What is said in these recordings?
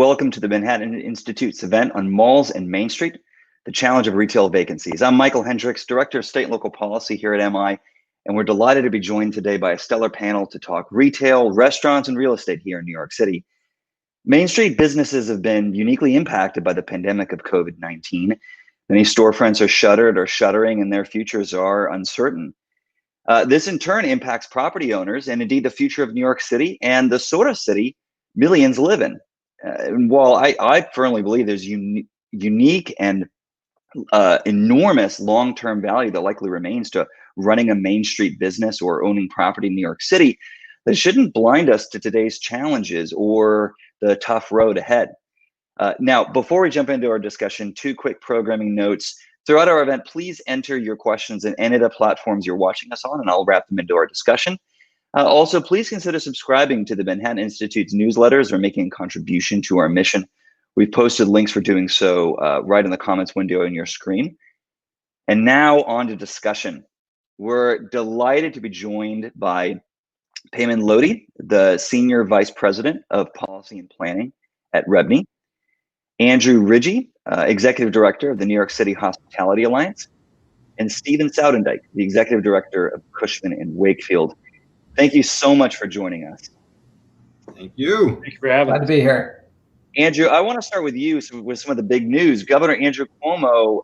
Welcome to the Manhattan Institute's event on malls and Main Street, the challenge of retail vacancies. I'm Michael Hendrix, Director of State and Local Policy here at MI, and we're delighted to be joined today by a stellar panel to talk retail, restaurants, and real estate here in New York City. Main Street businesses have been uniquely impacted by the pandemic of COVID-19. Many storefronts are shuttered or shuttering, and their futures are uncertain. This in turn impacts property owners and indeed the future of New York City and the sort of city millions live in. And while I firmly believe there's unique and enormous long-term value that likely remains to running a Main Street business or owning property in New York City, that shouldn't blind us to today's challenges or the tough road ahead. Now, before we jump into our discussion, two quick programming notes. Throughout our event, please enter your questions in any of the platforms you're watching us on, and I'll wrap them into our discussion. Also, please consider subscribing to the Manhattan Institute's newsletters or making a contribution to our mission. We've posted links for doing so right in the comments window on your screen. And now on to discussion. We're delighted to be joined by Paimaan Lodhi, the Senior Vice President of Policy and Planning at REBNY, Andrew Rigie, Executive Director of the New York City Hospitality Alliance, and Stephen Soudendijk, the Executive Director of Cushman & Wakefield. Thank you so much for joining us. Thank you. Thank you for having us. Glad to be here. Andrew, I want to start with you with some of the big news. Governor Andrew Cuomo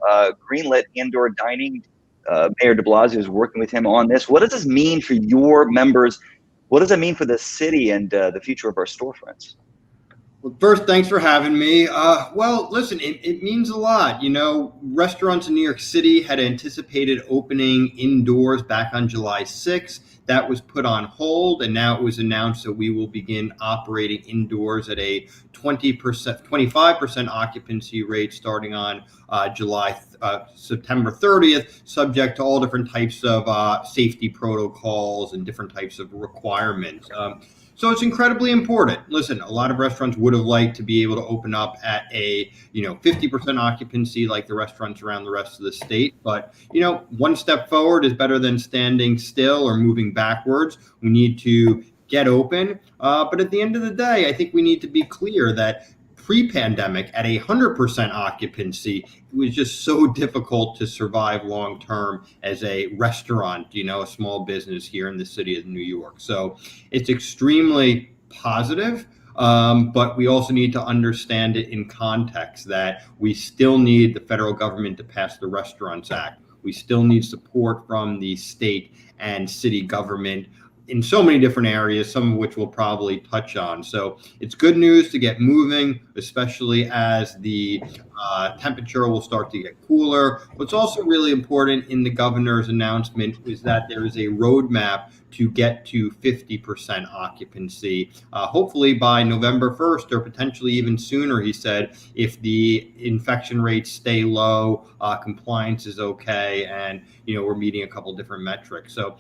greenlit indoor dining. Mayor de Blasio is working with him on this. What does this mean for your members? What does it mean for the city and the future of our storefronts? Well, first, thanks for having me. Well, listen, it means a lot. You know, restaurants in New York City had anticipated opening indoors back on July 6th. That was put on hold, and now it was announced that we will begin operating indoors at a 25% occupancy rate starting on September 30th, subject to all different types of safety protocols and different types of requirements. So it's incredibly important. Listen, a lot of restaurants would have liked to be able to open up at a 50% occupancy like the restaurants around the rest of the state. But one step forward is better than standing still or moving backwards. We need to get open. But at the end of the day, I think we need to be clear that pre-pandemic at 100% occupancy, it was just so difficult to survive long-term as a restaurant, a small business here in the city of New York. So it's extremely positive, but we also need to understand it in context that we still need the federal government to pass the Restaurants Act. We still need support from the state and city government in so many different areas, some of which we'll probably touch on. So it's good news to get moving, especially as the temperature will start to get cooler. What's also really important in the governor's announcement is that there is a roadmap to get to 50% occupancy, hopefully by November 1st or potentially even sooner, he said, if the infection rates stay low, compliance is okay, and we're meeting a couple different metrics. So,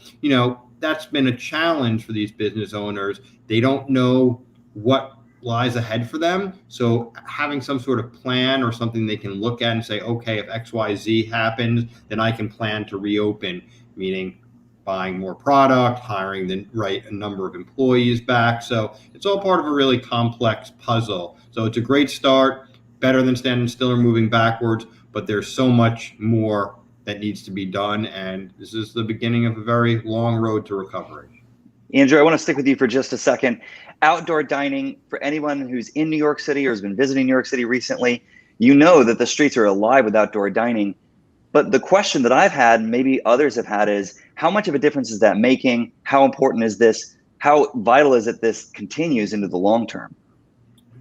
that's been a challenge for these business owners. They don't know what lies ahead for them. So having some sort of plan or something they can look at and say, okay, if XYZ happens, then I can plan to reopen, meaning buying more product, hiring the right number of employees back. So it's all part of a really complex puzzle. So it's a great start, better than standing still or moving backwards, but there's so much more that needs to be done, and this is the beginning of a very long road to recovery. Andrew, I want to stick with you for just a second. Outdoor dining, for anyone who's in New York City or has been visiting New York City recently, you know that the streets are alive with outdoor dining. But the question that I've had, and maybe others have had, is how much of a difference is that making? How important is this? How vital is it this continues into the long term?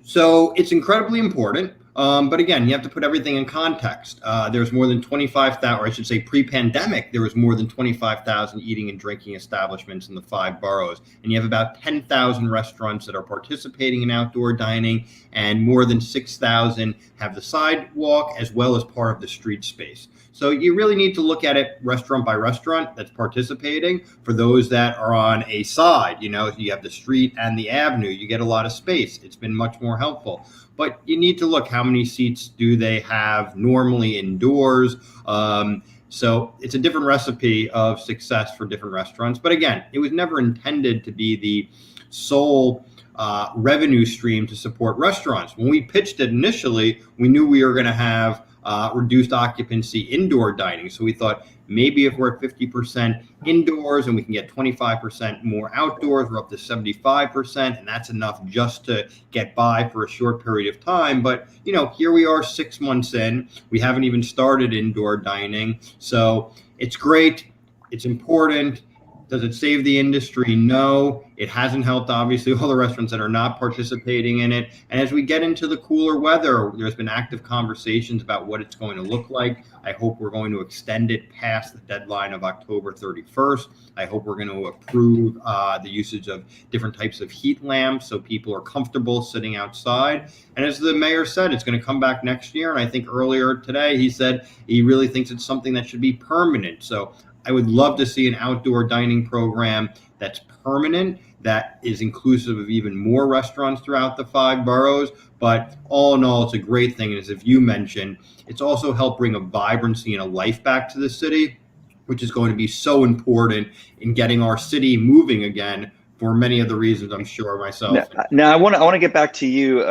So it's incredibly important. But again, you have to put everything in context. There's more than 25,000, or I should say pre-pandemic, there was more than 25,000 eating and drinking establishments in the 5 boroughs. And you have about 10,000 restaurants that are participating in outdoor dining, and more than 6,000 have the sidewalk as well as part of the street space. So you really need to look at it restaurant by restaurant that's participating. For those that are on a side, you have the street and the avenue, you get a lot of space. It's been much more helpful. But you need to look, how many seats do they have normally indoors? So it's a different recipe of success for different restaurants. But again, it was never intended to be the sole revenue stream to support restaurants. When we pitched it initially, we knew we were going to have reduced occupancy indoor dining. So we thought maybe if we're at 50% indoors and we can get 25% more outdoors, we're up to 75%, and that's enough just to get by for a short period of time. But, you know, here we are 6 months in, we haven't even started indoor dining. So it's great. It's important. Does it save the industry? No. It hasn't helped, obviously, all the restaurants that are not participating in it. And as we get into the cooler weather, there's been active conversations about what it's going to look like. I hope we're going to extend it past the deadline of October 31st. I hope we're going to approve the usage of different types of heat lamps so people are comfortable sitting outside. And as the mayor said, it's going to come back next year. And I think earlier today, he said he really thinks it's something that should be permanent. So I would love to see an outdoor dining program that's permanent, that is inclusive of even more restaurants throughout the 5 boroughs. But all in all, it's a great thing. And as if you mentioned, it's also helped bring a vibrancy and a life back to the city, which is going to be so important in getting our city moving again for many of the reasons I'm sure myself. Now I want to get back to you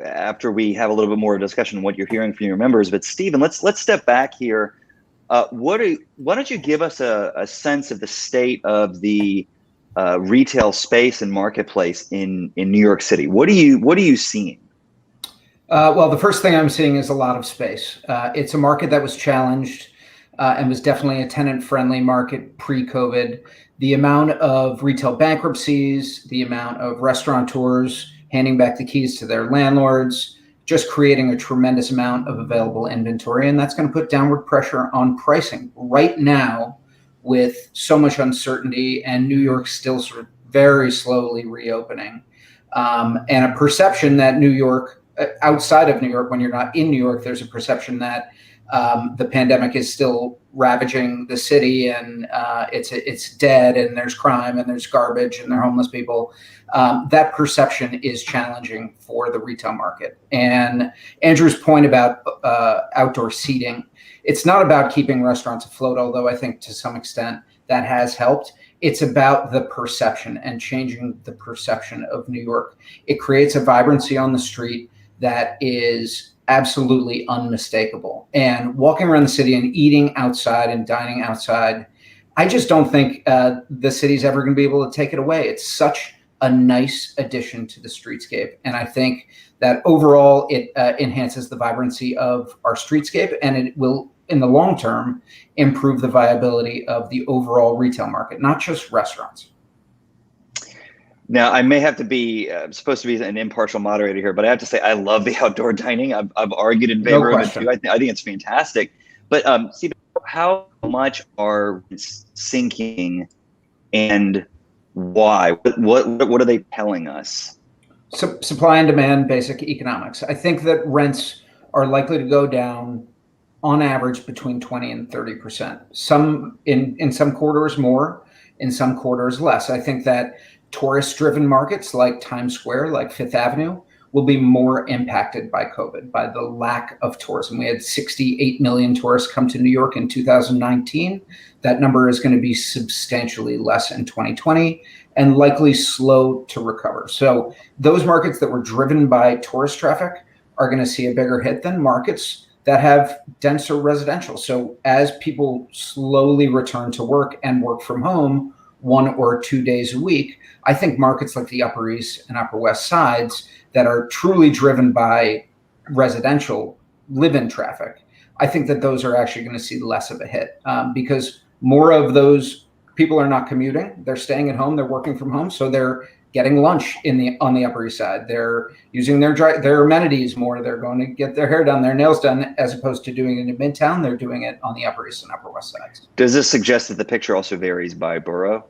after we have a little bit more discussion on what you're hearing from your members. But Stephen, let's step back here. Why don't you give us a sense of the state of the retail space and marketplace in New York City? What are you seeing? Well, the first thing I'm seeing is a lot of space. It's a market that was challenged and was definitely a tenant-friendly market pre-COVID. The amount of retail bankruptcies, the amount of restaurateurs handing back the keys to their landlords, just creating a tremendous amount of available inventory, and that's going to put downward pressure on pricing. Right now, with so much uncertainty and New York still sort of very slowly reopening, and a perception that New York, outside of New York, when you're not in New York, there's a perception that the pandemic is still ravaging the city and it's dead and there's crime and there's garbage and there are homeless people. That perception is challenging for the retail market. And Andrew's point about outdoor seating, it's not about keeping restaurants afloat, although I think to some extent that has helped. It's about the perception and changing the perception of New York. It creates a vibrancy on the street that is absolutely unmistakable. And walking around the city and eating outside and dining outside, I just don't think the city's ever going to be able to take it away. It's such a nice addition to the streetscape. And I think that overall it enhances the vibrancy of our streetscape, and it will, in the long term, improve the viability of the overall retail market, not just restaurants. Now, I may have to be supposed to be an impartial moderator here, but I have to say I love the outdoor dining. I've argued in favor of it too. I think it's fantastic. But Steve, how much are sinking, and why? What are they telling us? Supply and demand, basic economics. I think that rents are likely to go down on average between 20 and 30%. Some in some quarters more, in some quarters less. I think that tourist-driven markets like Times Square, like Fifth Avenue, will be more impacted by COVID, by the lack of tourism. We had 68 million tourists come to New York in 2019. That number is going to be substantially less in 2020 and likely slow to recover. So those markets that were driven by tourist traffic are going to see a bigger hit than markets that have denser residential. So as people slowly return to work and work from home 1 or 2 days a week, I think markets like the Upper East and Upper West Sides that are truly driven by residential live-in traffic, I think that those are actually going to see less of a hit because more of those people are not commuting. They're staying at home. They're working from home. So they're getting lunch on the Upper East Side. They're using their amenities more. They're going to get their hair done, their nails done, as opposed to doing it in Midtown. They're doing it on the Upper East and Upper West Sides. Does this suggest that the picture also varies by borough?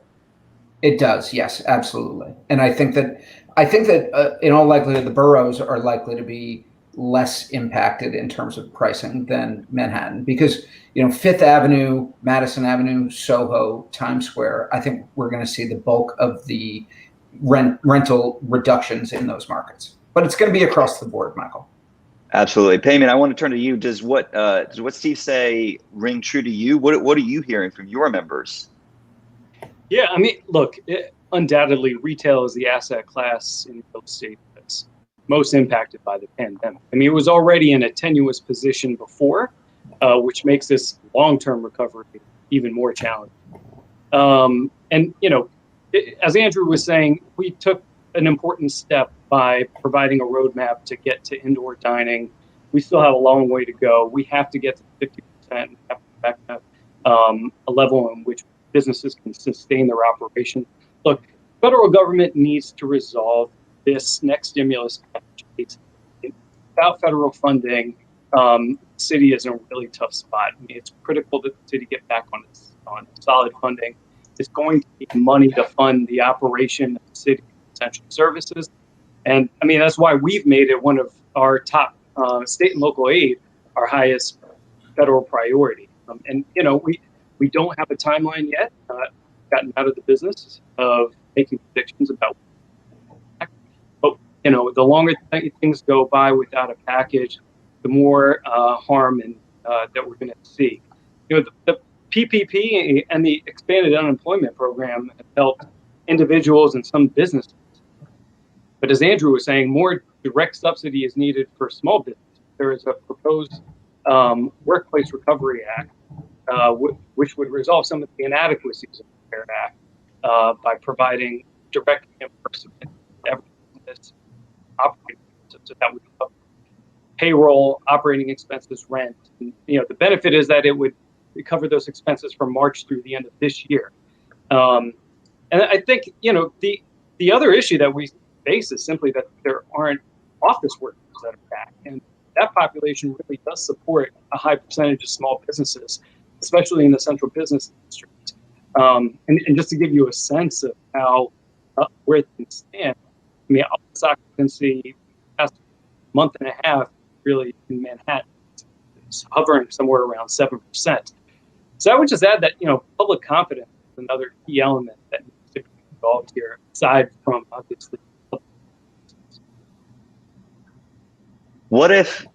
It does, yes, absolutely. And I think that in all likelihood, the boroughs are likely to be less impacted in terms of pricing than Manhattan, because Fifth Avenue, Madison Avenue, Soho, Times Square, I think we're going to see the bulk of the rental reductions in those markets. But it's going to be across the board, Michael. Absolutely. Paimaan, I want to turn to you. Does what Steve say ring true to you? What are you hearing from your members? Yeah, I mean, look, undoubtedly retail is the asset class in real estate that's most impacted by the pandemic. I mean, it was already in a tenuous position before, which makes this long-term recovery even more challenging. And, as Andrew was saying, we took an important step by providing a roadmap to get to indoor dining. We still have a long way to go. We have to get to 50% and have to back up a level in which businesses can sustain their operation. Look, federal government needs to resolve this next stimulus package. Without federal funding, the city is in a really tough spot. I mean, it's critical that the city get back on solid funding. It's going to need money to fund the operation of the city essential services. And I mean, that's why we've made it one of our top state and local aid, our highest federal priority. And we don't have a timeline yet. Gotten out of the business of making predictions about. But the longer things go by without a package, the more harm that we're going to see. The PPP and the expanded unemployment program have helped individuals and some businesses. But as Andrew was saying, more direct subsidy is needed for small business. There is a proposed Workplace Recovery Act, which would resolve some of the inadequacies of the CARE Act by providing direct reimbursement to every business operating. So that would cover payroll, operating expenses, rent. And, the benefit is that it would cover those expenses from March through the end of this year. And I think, the other issue that we face is simply that there aren't office workers that are back. And that population really does support a high percentage of small businesses, especially in the central business district. And just to give you a sense of how where things stand, I mean, office occupancy past month and a half really in Manhattan is hovering somewhere around 7%. So I would just add that, public confidence is another key element that needs to be involved here, aside from obviously. What if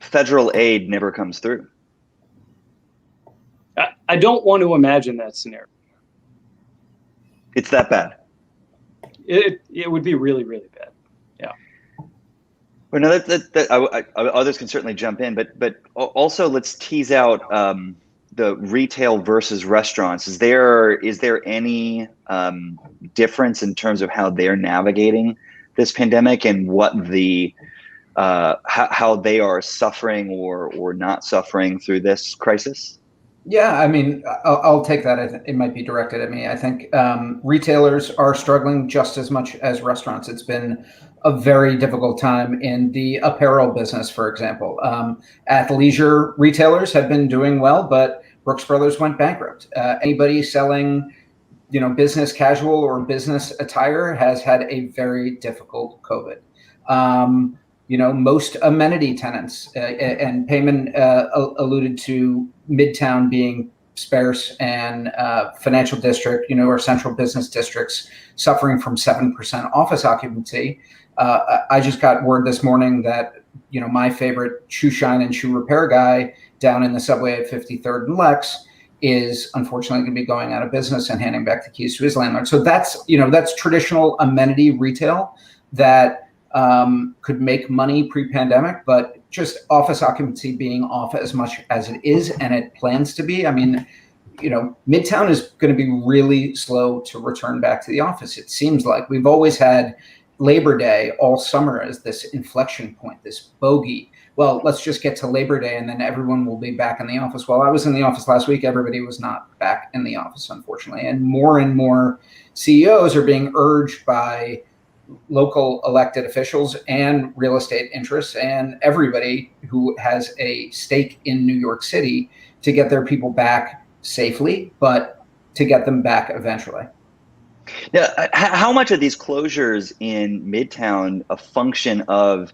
federal aid never comes through? I don't want to imagine that scenario. It's that bad. It would be really, really bad. Yeah. Well, no, others can certainly jump in, but also let's tease out the retail versus restaurants. Is there any difference in terms of how they're navigating this pandemic and what the how they are suffering or not suffering through this crisis? Yeah, I mean, I'll take that. It might be directed at me. I think retailers are struggling just as much as restaurants. It's been a very difficult time in the apparel business, for example. Athleisure retailers have been doing well, but Brooks Brothers went bankrupt. Anybody selling, business casual or business attire has had a very difficult COVID. Most amenity tenants, and Paimaan alluded to Midtown being sparse and financial district, or central business districts suffering from 7% office occupancy. I just got word this morning that, my favorite shoe shine and shoe repair guy down in the subway at 53rd and Lex is unfortunately going to be going out of business and handing back the keys to his landlord. So that's traditional amenity retail that could make money pre-pandemic, but just office occupancy being off as much as it is, and it plans to be. I mean, Midtown is going to be really slow to return back to the office. It seems like we've always had Labor Day all summer as this inflection point, this bogey. Well, let's just get to Labor Day and then everyone will be back in the office. Well, I was in the office last week. Everybody was not back in the office, unfortunately. And more CEOs are being urged by local elected officials and real estate interests and everybody who has a stake in New York City to get their people back safely, but to get them back eventually. Now, how much of these closures in Midtown a function of,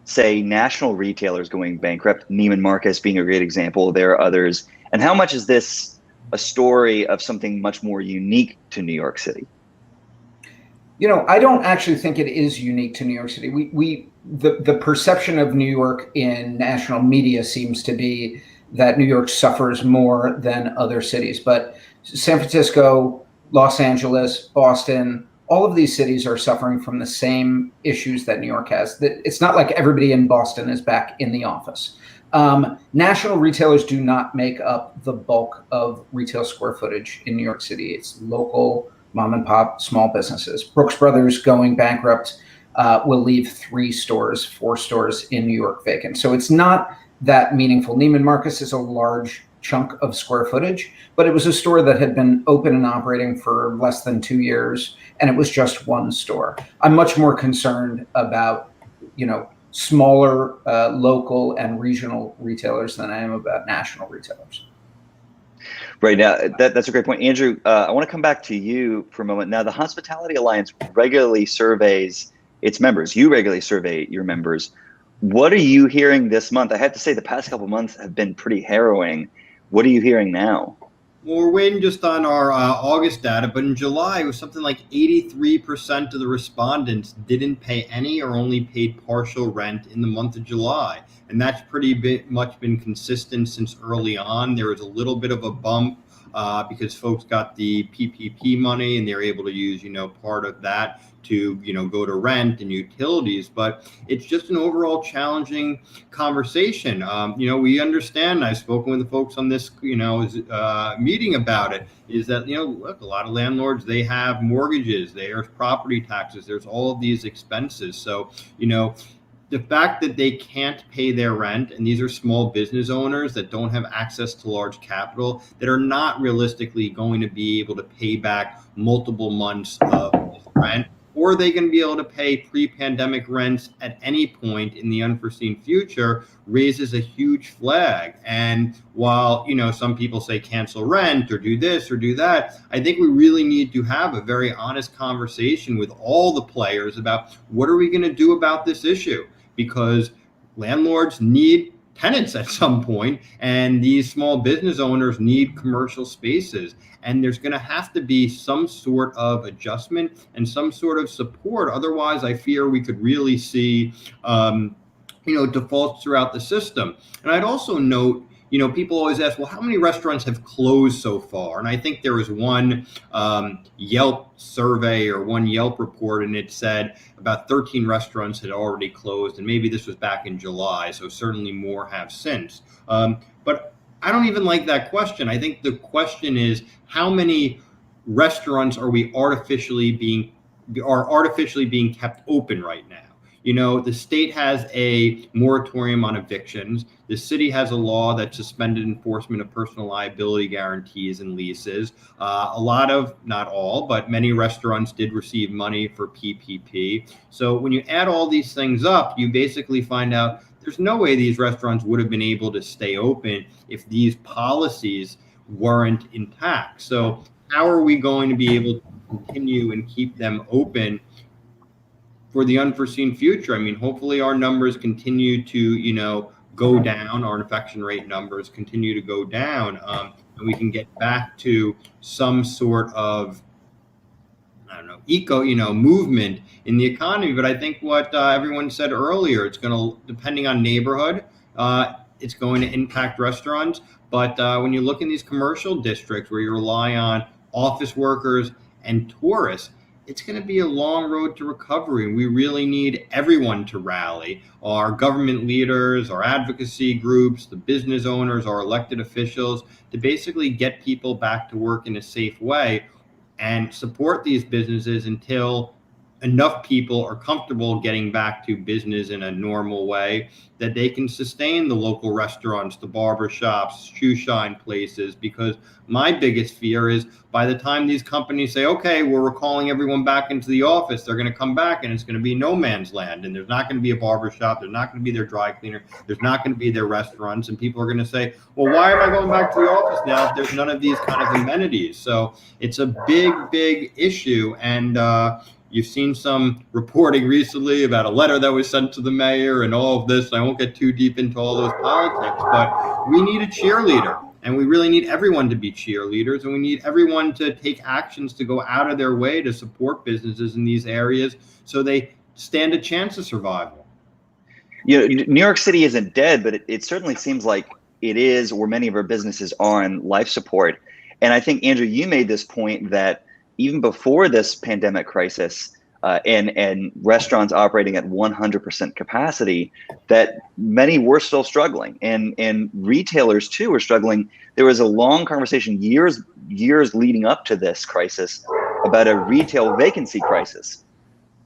say, national retailers going bankrupt, Neiman Marcus being a great example, there are others, and how much is this a story of something much more unique to New York City? I don't actually think it is unique to New York City. The perception of New York in national media seems to be that New York suffers more than other cities. But San Francisco, Los Angeles, Boston, all of these cities are suffering from the same issues that New York has. It's not like everybody in Boston is back in the office. National retailers do not make up the bulk of retail square footage in New York City. It's local mom and pop small businesses. Brooks Brothers going bankrupt will leave 4 stores in New York vacant. So it's not that meaningful. Neiman Marcus is a large chunk of square footage, but it was a store that had been open and operating for less than 2 years, and it was just 1 store. I'm much more concerned about, smaller local and regional retailers than I am about national retailers. Right. Now, that's a great point. Andrew, I want to come back to you for a moment. Now, the Hospitality Alliance regularly surveys its members. You regularly survey your members. What are you hearing this month? I have to say the past couple of months have been pretty harrowing. What are you hearing now? Well, we're waiting just on our August data, but in July, it was something like 83% of the respondents didn't pay any or only paid partial rent in the month of July. And that's pretty much been consistent since early on. There was a little bit of a bump because folks got the PPP money and they're able to use, part of that to, go to rent and utilities. But it's just an overall challenging conversation. We understand, I've spoken with the folks on this, meeting about it, is that, look, a lot of landlords, they have mortgages, there's property taxes, there's all of these expenses. So, the fact that they can't pay their rent, and these are small business owners that don't have access to large capital, that are not realistically going to be able to pay back multiple months of rent, or are they going to be able to pay pre-pandemic rents at any point in the unforeseen future, raises a huge flag. And while, some people say cancel rent or do this or do that, I think we really need to have a very honest conversation with all the players about what are we going to do about this issue? Because landlords need tenants at some point, and these small business owners need commercial spaces. And there's going to have to be some sort of adjustment and some sort of support. Otherwise, I fear we could really see, defaults throughout the system. And I'd also note, people always ask, well, how many restaurants have closed so far? And I think there was one Yelp survey or one Yelp report, and it said about 13 restaurants had already closed. And maybe this was back in July, so certainly more have since. But I don't even like that question. I think the question is, how many restaurants are artificially being kept open right now? The state has a moratorium on evictions. The city has a law that suspended enforcement of personal liability guarantees and leases. A lot of, not all, but many restaurants did receive money for PPP. So when you add all these things up, you basically find out there's no way these restaurants would have been able to stay open if these policies weren't intact. So how are we going to be able to continue and keep them open for the unforeseen future? I mean, hopefully our numbers continue to, go down. Our infection rate numbers continue to go down, and we can get back to some sort of, movement in the economy. But I think what everyone said earlier, it's going to, depending on neighborhood, it's going to impact restaurants. But when you look in these commercial districts where you rely on office workers and tourists, it's going to be a long road to recovery. We really need everyone to rally, our government leaders, our advocacy groups, the business owners, our elected officials, to basically get people back to work in a safe way and support these businesses until enough people are comfortable getting back to business in a normal way that they can sustain the local restaurants, the barber shops, shoe shine places. Because my biggest fear is by the time these companies say, okay, we're recalling everyone back into the office, they're going to come back and it's going to be no man's land. And there's not going to be a barber shop. There's not going to be their dry cleaner. There's not going to be their restaurants. And people are going to say, well, why am I going back to the office now if there's none of these kind of amenities? So it's a big, big issue. And, you've seen some reporting recently about a letter that was sent to the mayor and all of this. I won't get too deep into all those politics, but we need a cheerleader, and we really need everyone to be cheerleaders, and we need everyone to take actions to go out of their way to support businesses in these areas so they stand a chance of survival. New York City isn't dead, but it certainly seems like it is, or many of our businesses are on life support. And I think, Andrew, you made this point that even before this pandemic crisis, and restaurants operating at 100% capacity, that many were still struggling, and retailers too were struggling. There was a long conversation years leading up to this crisis about a retail vacancy crisis.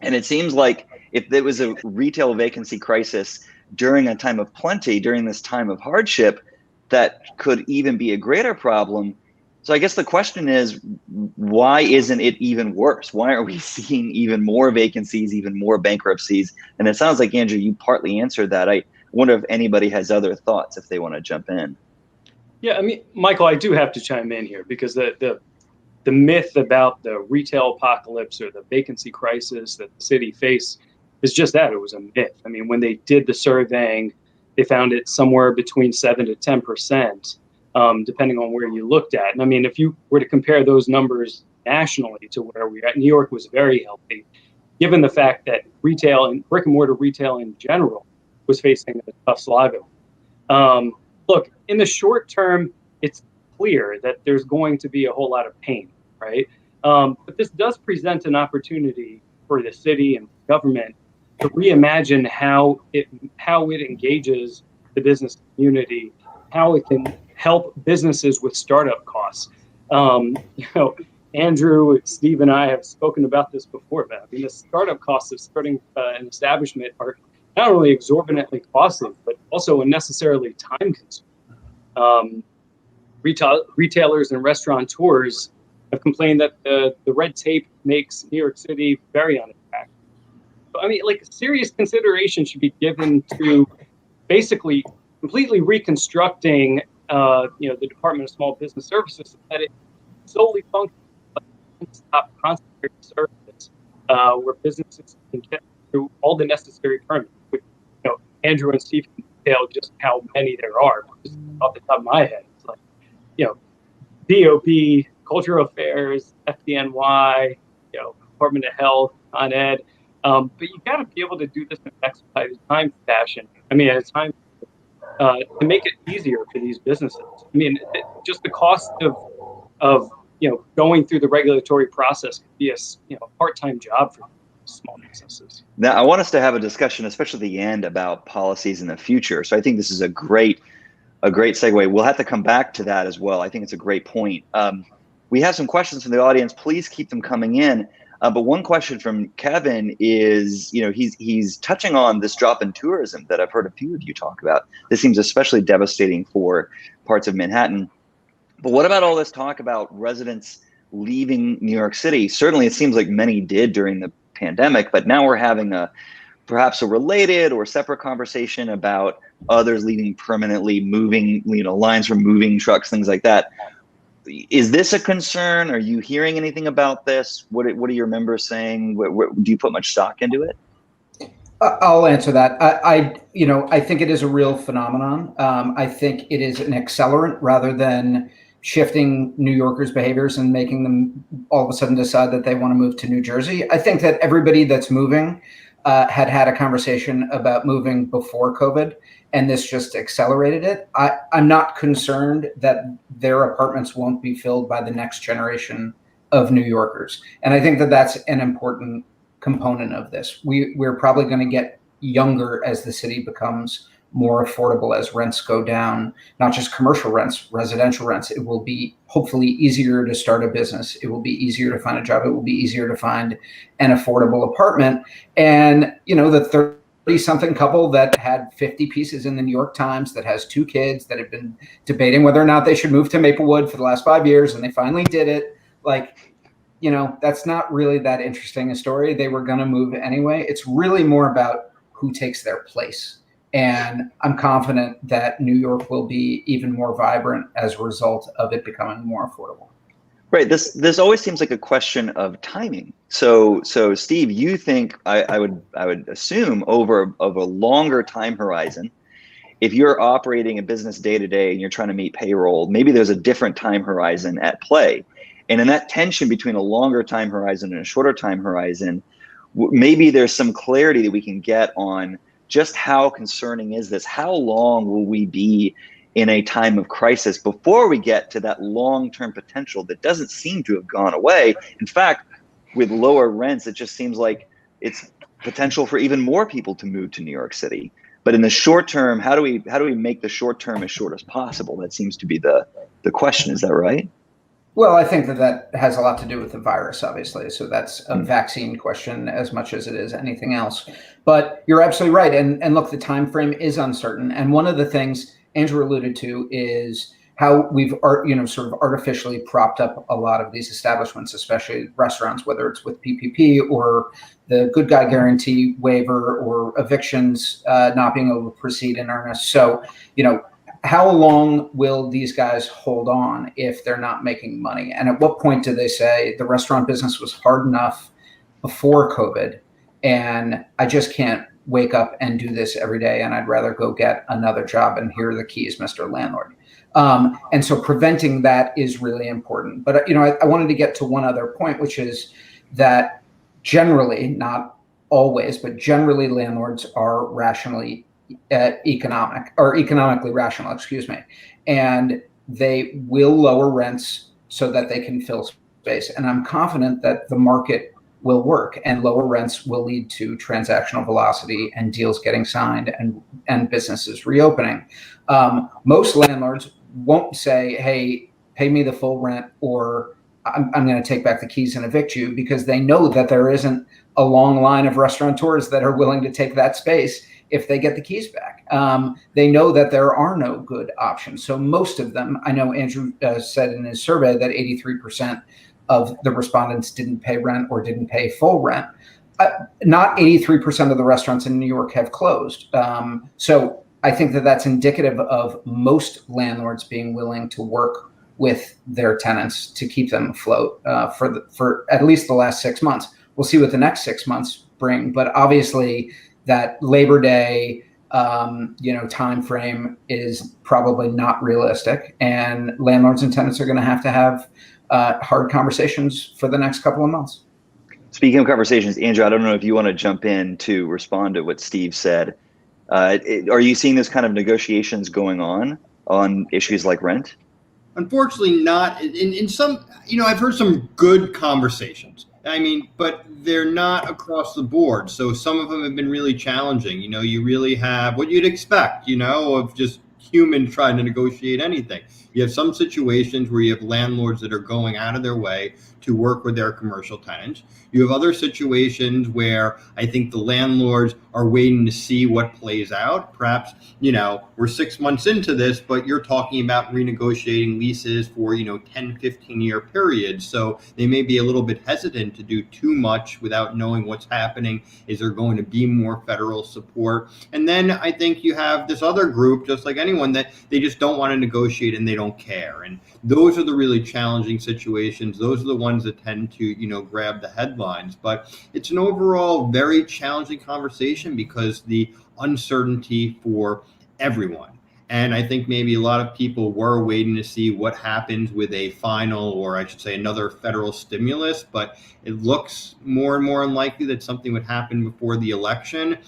And it seems like if there was a retail vacancy crisis during a time of plenty, during this time of hardship, that could even be a greater problem. So I guess the question is, why isn't it even worse? Why are we seeing even more vacancies, even more bankruptcies? And it sounds like, Andrew, you partly answered that. I wonder if anybody has other thoughts, if they want to jump in. Yeah, I mean, Michael, I do have to chime in here because the myth about the retail apocalypse or the vacancy crisis that the city faced is just that. It was a myth. I mean, when they did the surveying, they found it somewhere between 7 to 10%, depending on where you looked at. And I mean, if you were to compare those numbers nationally to where we're at, New York was very healthy, given the fact that retail and brick and mortar retail in general was facing a tough slog of it. Look, in the short term, it's clear that there's going to be a whole lot of pain, right? But this does present an opportunity for the city and government to reimagine how it engages the business community, how it can help businesses with startup costs. Andrew, Steve, and I have spoken about this before, but I mean, the startup costs of starting an establishment are not only exorbitantly costly, but also unnecessarily time-consuming. Retailers and restaurateurs have complained that the red tape makes New York City very unattractive. I mean, like, serious consideration should be given to basically completely reconstructing, the Department of Small Business Services so that it solely functions like a one-stop concentrated service where businesses can get through all the necessary permits. Which, Andrew and Steve can detail just how many there are. Just off the top of my head, it's like, DOB, Cultural Affairs, FDNY, Department of Health, Con Ed. But you got to be able to do this in an expedited time fashion. I mean, at a time to make it easier for these businesses. I mean, just the cost of going through the regulatory process could be a part-time job for small businesses. Now, I want us to have a discussion, especially at the end, about policies in the future. So I think this is a great segue. We'll have to come back to that as well. I think it's a great point. We have some questions from the audience. Please keep them coming in. But one question from Kevin is, he's touching on this drop in tourism that I've heard a few of you talk about. This seems especially devastating for parts of Manhattan. But what about all this talk about residents leaving New York City? Certainly, it seems like many did during the pandemic, but now we're having perhaps a related or separate conversation about others leaving permanently, moving, lines from moving trucks, things like that. Is this a concern? Are you hearing anything about this? What are your members saying? Do you put much stock into it? I'll answer that. I think it is a real phenomenon. I think it is an accelerant rather than shifting New Yorkers' behaviors and making them all of a sudden decide that they want to move to New Jersey. I think that everybody that's moving had a conversation about moving before COVID, and this just accelerated it. I'm not concerned that their apartments won't be filled by the next generation of New Yorkers. And I think that that's an important component of this. We're probably going to get younger as the city becomes more affordable, as rents go down, not just commercial rents, residential rents. It will be hopefully easier to start a business. It will be easier to find a job. It will be easier to find an affordable apartment. And, the 30-something couple that had 50 pieces in the New York Times, that has 2 kids, that have been debating whether or not they should move to Maplewood for the last 5 years, and they finally did it. That's not really that interesting a story. They were going to move anyway. It's really more about who takes their place. And I'm confident that New York will be even more vibrant as a result of it becoming more affordable. Right. This always seems like a question of timing. So Steve, you think I would assume over a longer time horizon, if you're operating a business day to day and you're trying to meet payroll, maybe there's a different time horizon at play. And in that tension between a longer time horizon and a shorter time horizon, maybe there's some clarity that we can get on just how concerning is this? How long will we be in a time of crisis before we get to that long-term potential that doesn't seem to have gone away. In fact, with lower rents, it just seems like it's potential for even more people to move to New York City. But in the short term, how do we make the short term as short as possible? That seems to be the question. Is that right? Well, I think that has a lot to do with the virus, obviously. So that's a vaccine question as much as it is anything else. But you're absolutely right. And look, the time frame is uncertain. And one of the things Andrew alluded to is how we've sort of artificially propped up a lot of these establishments, especially restaurants, whether it's with PPP or the good guy guarantee waiver or evictions not being able to proceed in earnest. So, how long will these guys hold on if they're not making money? And at what point do they say the restaurant business was hard enough before COVID and I just can't wake up and do this every day and I'd rather go get another job and here are the keys, Mr. Landlord. And so preventing that is really important. But, I wanted to get to one other point, which is that generally, not always, but generally landlords are economically rational, and they will lower rents so that they can fill space. And I'm confident that the market will work and lower rents will lead to transactional velocity and deals getting signed and businesses reopening. Most landlords won't say, hey, pay me the full rent or I'm going to take back the keys and evict you, because they know that there isn't a long line of restaurateurs that are willing to take that space if they get the keys back. They know that there are no good options. So most of them, I know Andrew said in his survey that 83% of the respondents didn't pay rent or didn't pay full rent. Not 83% of the restaurants in New York have closed. So I think that that's indicative of most landlords being willing to work with their tenants to keep them afloat for at least the last 6 months. We'll see what the next 6 months bring, but obviously that Labor Day, time frame is probably not realistic, and landlords and tenants are going to have hard conversations for the next couple of months. Speaking of conversations, Andrew, I don't know if you want to jump in to respond to what Steve said. Are you seeing this kind of negotiations going on issues like rent? Unfortunately, not. In some, I've heard some good conversations. But they're not across the board. So some of them have been really challenging. You really have what you'd expect, of just humans trying to negotiate anything. You have some situations where you have landlords that are going out of their way to work with their commercial tenants. You have other situations where I think the landlords are waiting to see what plays out. Perhaps, we're 6 months into this, but you're talking about renegotiating leases for, 10, 15-year periods. So they may be a little bit hesitant to do too much without knowing what's happening. Is there going to be more federal support? And then I think you have this other group, just like anyone, that they just don't want to negotiate and they don't care. And those are the really challenging situations. Those are the ones that tend to, grab the headlines. But it's an overall very challenging conversation because the uncertainty for everyone. And I think maybe a lot of people were waiting to see what happens with a final, or I should say another federal stimulus, but it looks more and more unlikely that something would happen before the election.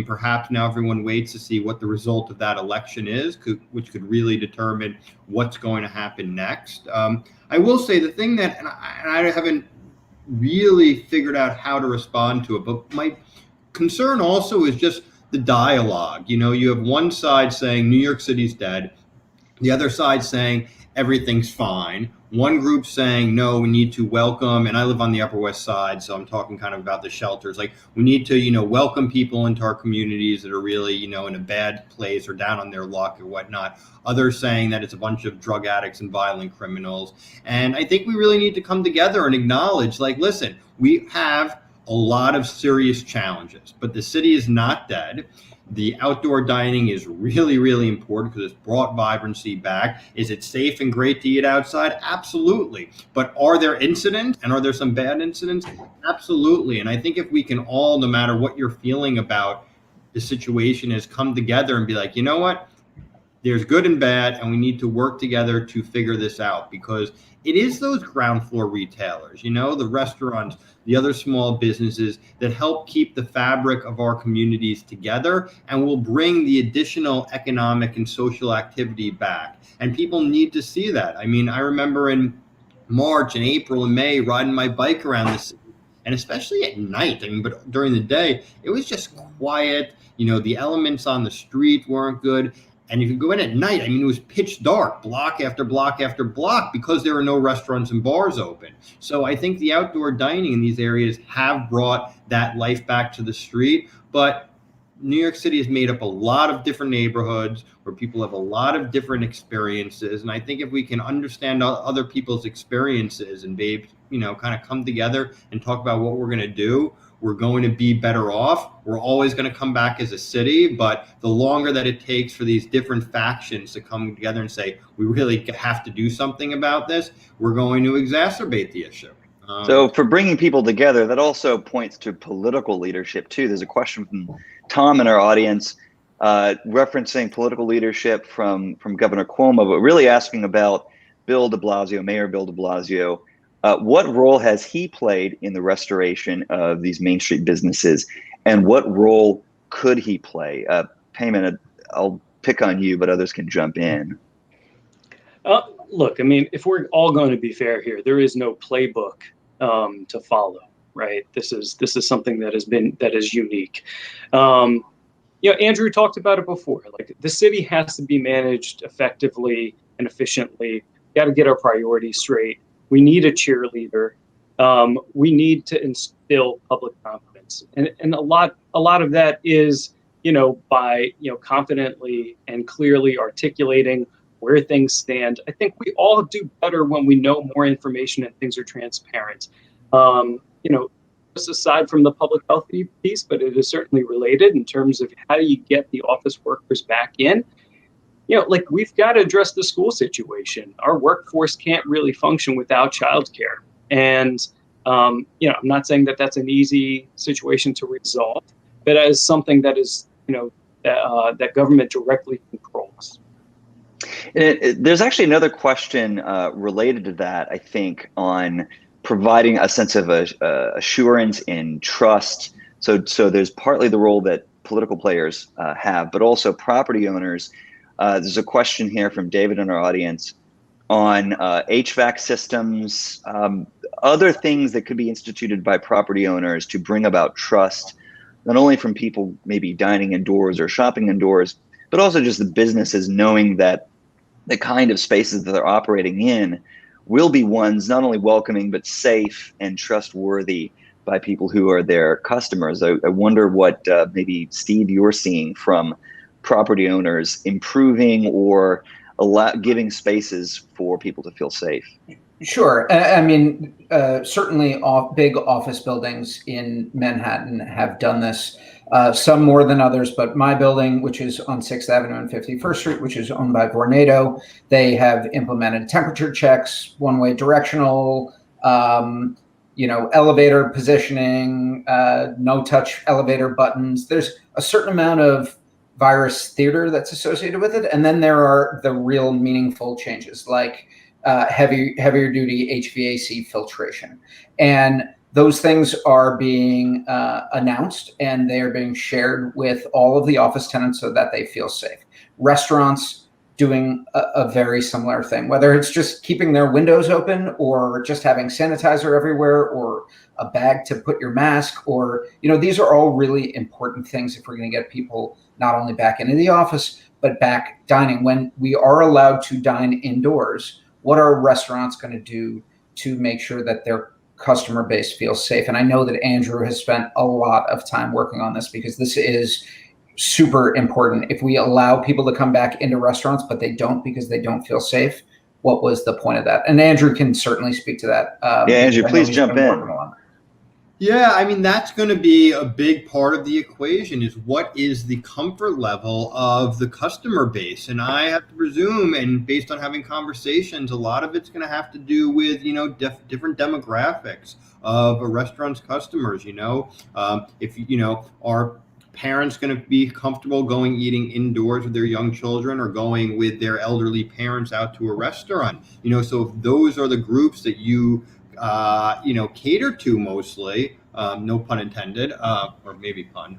Perhaps now everyone waits to see what the result of that election is, which could really determine what's going to happen next. I will say the thing that, and I haven't really figured out how to respond to it, but my concern also is just the dialogue. You have one side saying New York City's dead, the other side saying everything's fine. One group saying, no, we need to welcome, and I live on the Upper West Side, so I'm talking kind of about the shelters. Like, we need to, welcome people into our communities that are really, in a bad place or down on their luck or whatnot. Others saying that it's a bunch of drug addicts and violent criminals. And I think we really need to come together and acknowledge, listen, we have a lot of serious challenges, but the city is not dead. The outdoor dining is really, really important because it's brought vibrancy back. Is it safe and great to eat outside? Absolutely. But are there incidents, and are there some bad incidents? Absolutely. And I think if we can all, no matter what you're feeling about the situation, is come together and be like, you know what? there's good and bad, and we need to work together to figure this out, because it is those ground floor retailers, the restaurants, the other small businesses that help keep the fabric of our communities together and will bring the additional economic and social activity back. And people need to see that. I mean, I remember in March and April and May riding my bike around the city, and especially at night, but during the day, it was just quiet. The elements on the street weren't good. And if you go in at night, it was pitch dark, block after block after block, because there are no restaurants and bars open. So I think the outdoor dining in these areas have brought that life back to the street. But New York City is made up a lot of different neighborhoods where people have a lot of different experiences. And I think if we can understand other people's experiences and kind of come together and talk about what we're going to do, we're going to be better off. We're always going to come back as a city, but the longer that it takes for these different factions to come together and say, we really have to do something about this, we're going to exacerbate the issue. So for bringing people together, that also points to political leadership too. There's a question from Tom in our audience referencing political leadership from Governor Cuomo, but really asking about Mayor Bill de Blasio. What role has he played in the restoration of these Main Street businesses, and what role could he play? Paimaan, I'll pick on you, but others can jump in. Look, if we're all going to be fair here, there is no playbook to follow, right? This is something that is unique. Andrew talked about it before. Like, the city has to be managed effectively and efficiently. Got to get our priorities straight. We need a cheerleader. We need to instill public confidence, and a lot of that is, by confidently and clearly articulating where things stand. I think we all do better when we know more information and things are transparent. Just aside from the public health piece, but it is certainly related in terms of how do you get the office workers back in. We've got to address the school situation. Our workforce can't really function without childcare. And, I'm not saying that that's an easy situation to resolve, but as something that is, that government directly controls. There's actually another question related to that, I think, on providing a sense of assurance and trust. So there's partly the role that political players have, but also property owners. There's a question here from David in our audience on HVAC systems, other things that could be instituted by property owners to bring about trust, not only from people maybe dining indoors or shopping indoors, but also just the businesses knowing that the kind of spaces that they're operating in will be ones not only welcoming, but safe and trustworthy by people who are their customers. I wonder what maybe, Steve, you're seeing from property owners improving or giving spaces for people to feel safe. Sure. Certainly big office buildings in Manhattan have done this, some more than others, but my building, which is on 6th Avenue and 51st Street, which is owned by Vornado, they have implemented temperature checks, one-way directional, elevator positioning, no-touch elevator buttons. There's a certain amount of virus theater that's associated with it. And then there are the real meaningful changes, like heavier duty HVAC filtration. And those things are being announced, and they are being shared with all of the office tenants so that they feel safe. Restaurants doing a very similar thing, whether it's just keeping their windows open or just having sanitizer everywhere or a bag to put your mask, or, these are all really important things if we're going to get people not only back into the office, but back dining. When we are allowed to dine indoors, what are restaurants going to do to make sure that their customer base feels safe? And I know that Andrew has spent a lot of time working on this, because this is super important. If we allow people to come back into restaurants, but they don't because they don't feel safe, what was the point of that? And Andrew can certainly speak to that. Andrew, please jump in. Yeah, that's going to be a big part of the equation, is what is the comfort level of the customer base. And I have to presume, and based on having conversations, a lot of it's going to have to do with, different demographics of a restaurant's customers. If, our parents going to be comfortable going eating indoors with their young children or going with their elderly parents out to a restaurant? So if those are the groups that you cater to mostly, no pun intended, or maybe pun,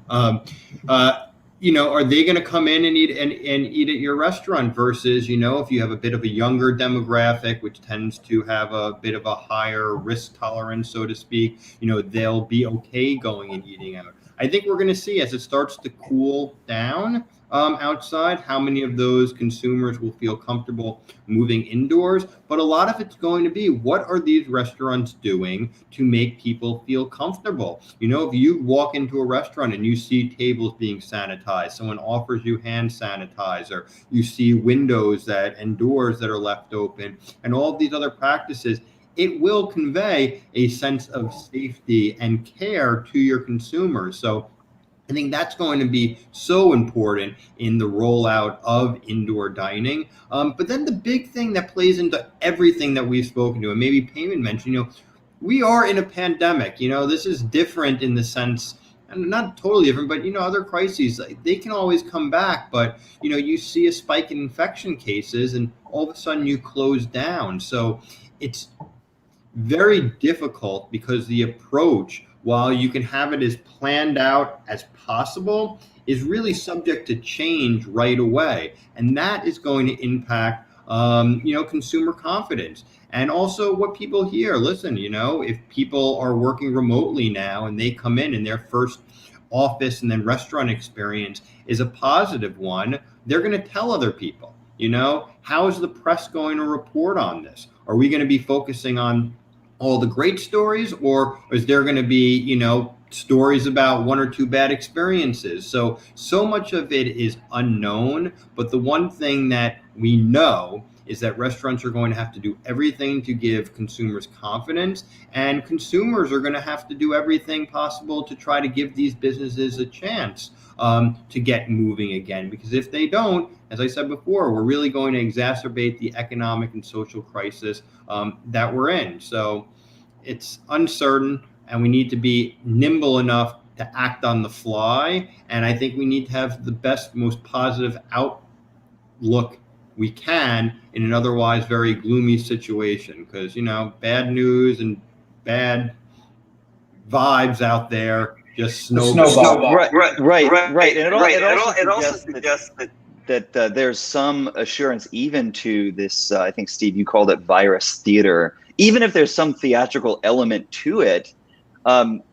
are they going to come in and eat at your restaurant versus, if you have a bit of a younger demographic, which tends to have a bit of a higher risk tolerance, so to speak, they'll be okay going and eating out. I think we're going to see as it starts to cool down outside, how many of those consumers will feel comfortable moving indoors. But a lot of it's going to be, what are these restaurants doing to make people feel comfortable? If you walk into a restaurant and you see tables being sanitized, someone offers you hand sanitizer, you see windows and doors that are left open, and all of these other practices, it will convey a sense of safety and care to your consumers. So I think that's going to be so important in the rollout of indoor dining. But then the big thing that plays into everything that we've spoken to, and maybe Paimaan mentioned, we are in a pandemic. This is different in the sense, and not totally different, but other crises, they can always come back. But you see a spike in infection cases, and all of a sudden you close down. So it's very difficult because the approach, while you can have it as planned out as possible, is really subject to change right away. And that is going to impact, consumer confidence. And also what people hear. Listen, if people are working remotely now and they come in and their first office and then restaurant experience is a positive one, they're going to tell other people, how is the press going to report on this? Are we going to be focusing on all the great stories, or is there going to be, stories about one or two bad experiences? So much of it is unknown, but the one thing that we know is that restaurants are going to have to do everything to give consumers confidence, and consumers are going to have to do everything possible to try to give these businesses a chance to get moving again. Because if they don't, as I said before, we're really going to exacerbate the economic and social crisis that we're in. So it's uncertain, and we need to be nimble enough to act on the fly. And I think we need to have the best, most positive outlook we can in an otherwise very gloomy situation, because, bad news and bad vibes out there just snowball. Right. And it also suggests that there's some assurance even to this, I think, Steve, you called it virus theater. Even if there's some theatrical element to it,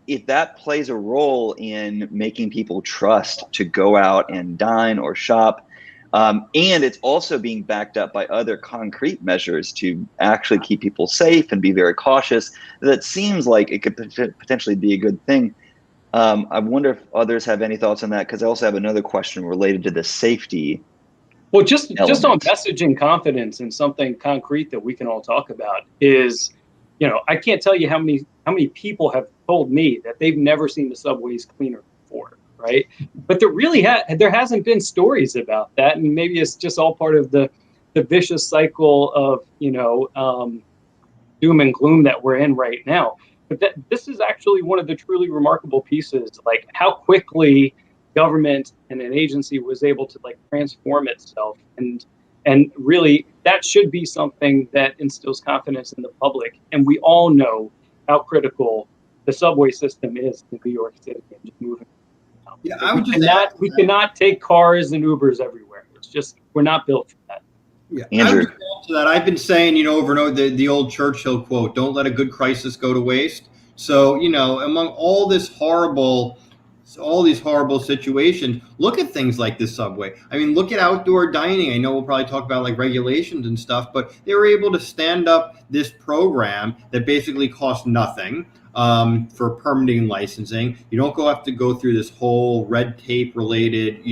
if that plays a role in making people trust to go out and dine or shop, and it's also being backed up by other concrete measures to actually keep people safe and be very cautious, that seems like it could potentially be a good thing. I wonder if others have any thoughts on that, because I also have another question related to the safety. Well, just on messaging confidence and something concrete that we can all talk about is, I can't tell you how many people have told me that they've never seen the subways cleaner before, right? But there hasn't been stories about that, and maybe it's just all part of the vicious cycle of doom and gloom that we're in right now. But this is actually one of the truly remarkable pieces, like how quickly government and an agency was able to transform itself, and really that should be something that instills confidence in the public. And we all know how critical the subway system is in New York City and just moving. Yeah, we cannot take cars and Ubers everywhere. It's just, we're not built for that. Yeah, Andrew. To that, I've been saying, over and over, the old Churchill quote, "Don't let a good crisis go to waste." So, among all these horrible situations, look at things like this subway. I mean, look at outdoor dining. I know we'll probably talk about regulations and stuff, but they were able to stand up this program that basically cost nothing for permitting and licensing. You don't have to go through this whole red tape related,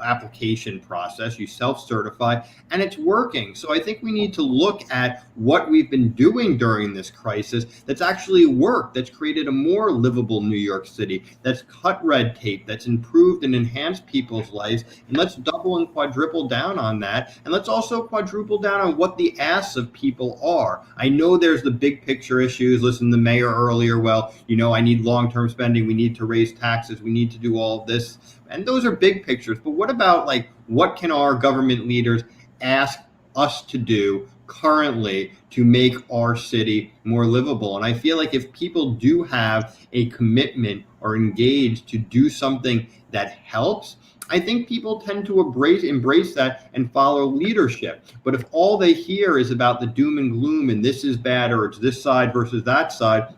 application process. You self-certify, and it's working. So I think we need to look at what we've been doing during this crisis that's actually worked, that's created a more livable New York City, that's cut red tape, that's improved and enhanced people's lives. And let's double and quadruple down on that. And let's also quadruple down on what the asks of people are. I know there's the big picture issues. Listen, the mayor earlier well, I need long-term spending. We need to raise taxes. We need to do all of this. And those are big pictures. But what about what can our government leaders ask us to do currently to make our city more livable? And I feel like if people do have a commitment or engage to do something that helps, I think people tend to embrace that and follow leadership. But if all they hear is about the doom and gloom and this is bad or it's this side versus that side,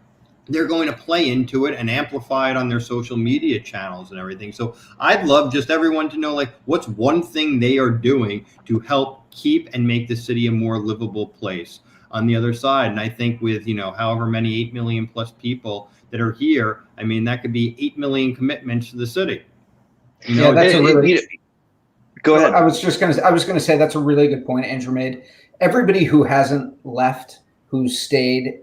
they're going to play into it and amplify it on their social media channels and everything. So I'd love just everyone to know, what's one thing they are doing to help keep and make the city a more livable place on the other side. And I think with, however many 8 million plus people that are here, that could be 8 million commitments to the city. Yeah, that's a really. Go ahead. I was going to say that's a really good point Andrew made. Everybody who hasn't left, who's stayed,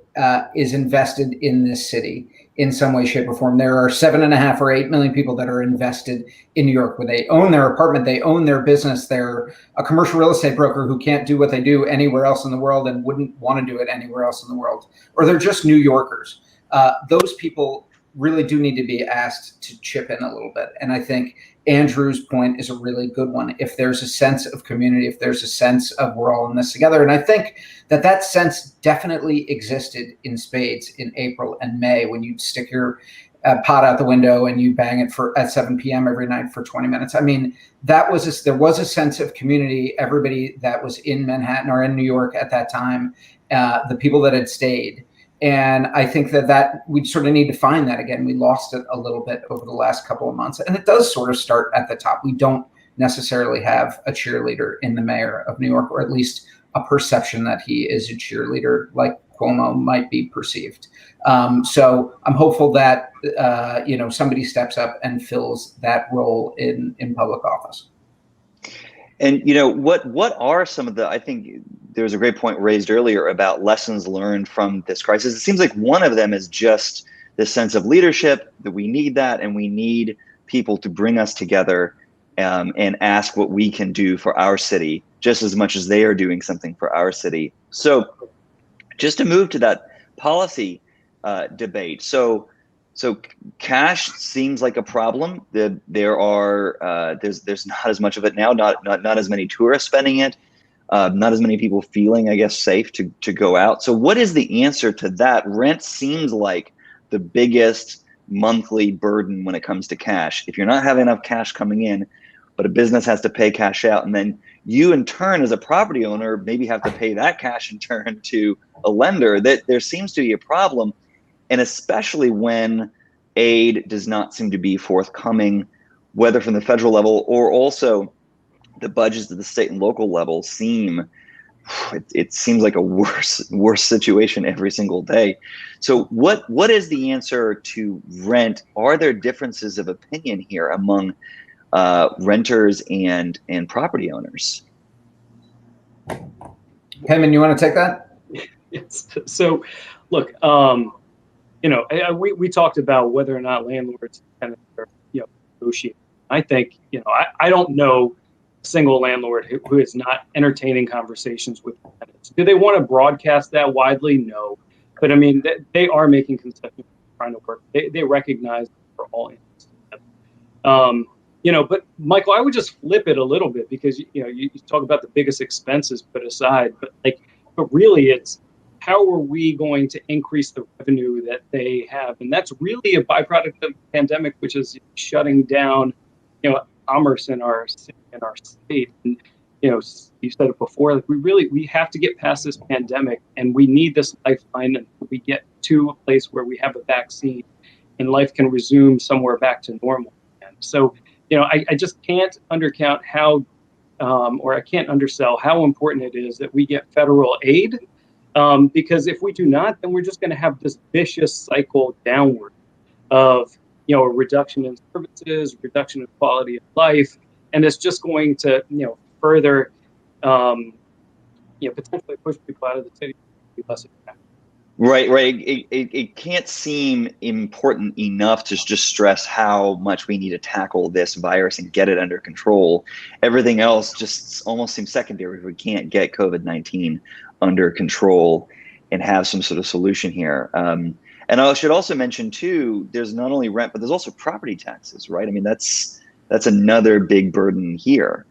is invested in this city in some way, shape, or form. There are 7.5 or 8 million people that are invested in New York, where they own their apartment, they own their business. They're a commercial real estate broker who can't do what they do anywhere else in the world and wouldn't want to do it anywhere else in the world, or they're just New Yorkers. Those people really do need to be asked to chip in a little bit. And I think Andrew's point is a really good one. If there's a sense of community, if there's a sense of we're all in this together. And I think that sense definitely existed in spades in April and May, when you stick your pot out the window and you bang it at 7 p.m. every night for 20 minutes. There was a sense of community. Everybody that was in Manhattan or in New York at that time, the people that had stayed. And I think that we sort of need to find that again. We lost it a little bit over the last couple of months. And it does sort of start at the top. We don't necessarily have a cheerleader in the mayor of New York, or at least a perception that he is a cheerleader like Cuomo might be perceived. So I'm hopeful that, somebody steps up and fills that role in public office. And what are some of I think there was a great point raised earlier about lessons learned from this crisis. It seems like one of them is just this sense of leadership, that we need that, and we need people to bring us together and ask what we can do for our city, just as much as they are doing something for our city. So just to move to that policy debate. So cash seems like a problem. There's not as much of it now, not as many tourists spending it, not as many people feeling, I guess, safe to go out. So what is the answer to that? Rent seems like the biggest monthly burden when it comes to cash. If you're not having enough cash coming in, but a business has to pay cash out, and then you in turn as a property owner maybe have to pay that cash in turn to a lender, that there seems to be a problem. And especially when aid does not seem to be forthcoming, whether from the federal level or also the budgets at the state and local level it seems like a worse situation every single day. So what is the answer to rent? Are there differences of opinion here among renters and property owners? Paimaan, you want to take that? Yes. So, look, we talked about whether or not landlords and tenants are negotiating. I think I don't know a single landlord who is not entertaining conversations with tenants. Do they want to broadcast that widely? No, but they are making concessions, trying to work. They recognize for all interests. But Michael, I would just flip it a little bit, because you talk about the biggest expenses put aside, but really it's how are we going to increase the revenue that they have? And that's really a byproduct of the pandemic, which is shutting down, commerce in our state. And, you said it before, we have to get past this pandemic, and we need this lifeline until we get to a place where we have a vaccine and life can resume somewhere back to normal again. So, I just can't undercount how, or I can't undersell how important it is that we get federal aid. Because if we do not, then we're just going to have this vicious cycle downward of, a reduction in services, reduction in quality of life, and it's just going to, further, potentially push people out of the city. Less impactful. Right. It can't seem important enough to just stress how much we need to tackle this virus and get it under control. Everything else just almost seems secondary if we can't get COVID-19 under control and have some sort of solution here. And I should also mention too, there's not only rent, but there's also property taxes, right? I mean, that's another big burden here.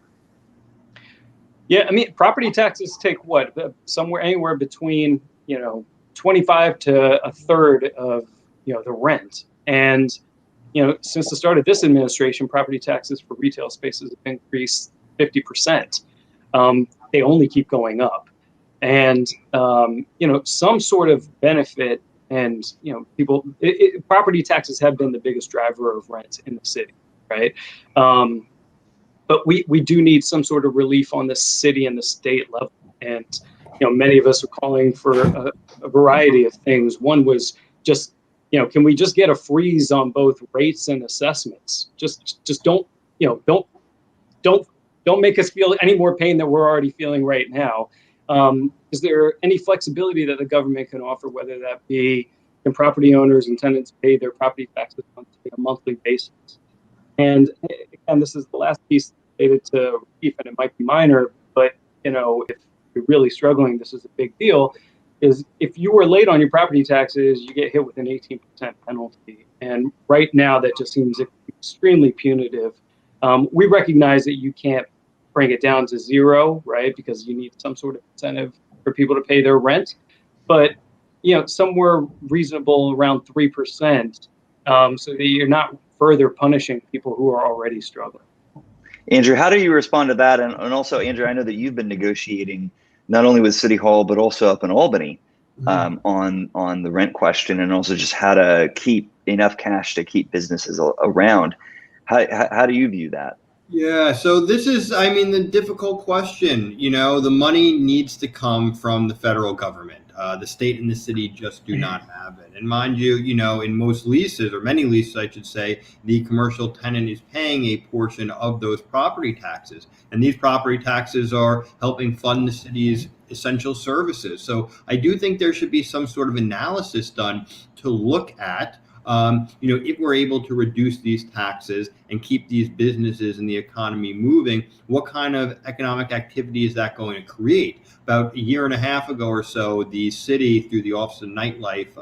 Yeah, I mean, property taxes take what, somewhere anywhere between 25 to a third of the rent. And since the start of this administration, property taxes for retail spaces have increased 50%. They only keep going up, and some sort of benefit. And people, property taxes have been the biggest driver of rent in the city, right? But we do need some sort of relief on the city and the state level. And, many of us are calling for a variety of things. One was just, can we just get a freeze on both rates and assessments? Just don't make us feel any more pain than we're already feeling right now. Is there any flexibility that the government can offer, whether that be can property owners and tenants pay their property taxes on a monthly basis? And again, this is the last piece related to relief, and it might be minor, but if you're really struggling, this is a big deal, is if you were late on your property taxes, you get hit with an 18% penalty. And right now that just seems extremely punitive. We recognize that you can't bring it down to zero, right? Because you need some sort of incentive for people to pay their rent. But somewhere reasonable around 3%, so that you're not further punishing people who are already struggling. Andrew, how do you respond to that? And also, Andrew, I know that you've been negotiating not only with City Hall, but also up in Albany on the rent question, and also just how to keep enough cash to keep businesses around. How do you view that? Yeah, so this is, the difficult question. The money needs to come from the federal government. The state and the city just do not have it. And mind you, in most leases, or many leases, I should say, the commercial tenant is paying a portion of those property taxes. And these property taxes are helping fund the city's essential services. So I do think there should be some sort of analysis done to look at if we're able to reduce these taxes and keep these businesses and the economy moving, what kind of economic activity is that going to create? About a year and a half ago or so, the city, through the Office of Nightlife,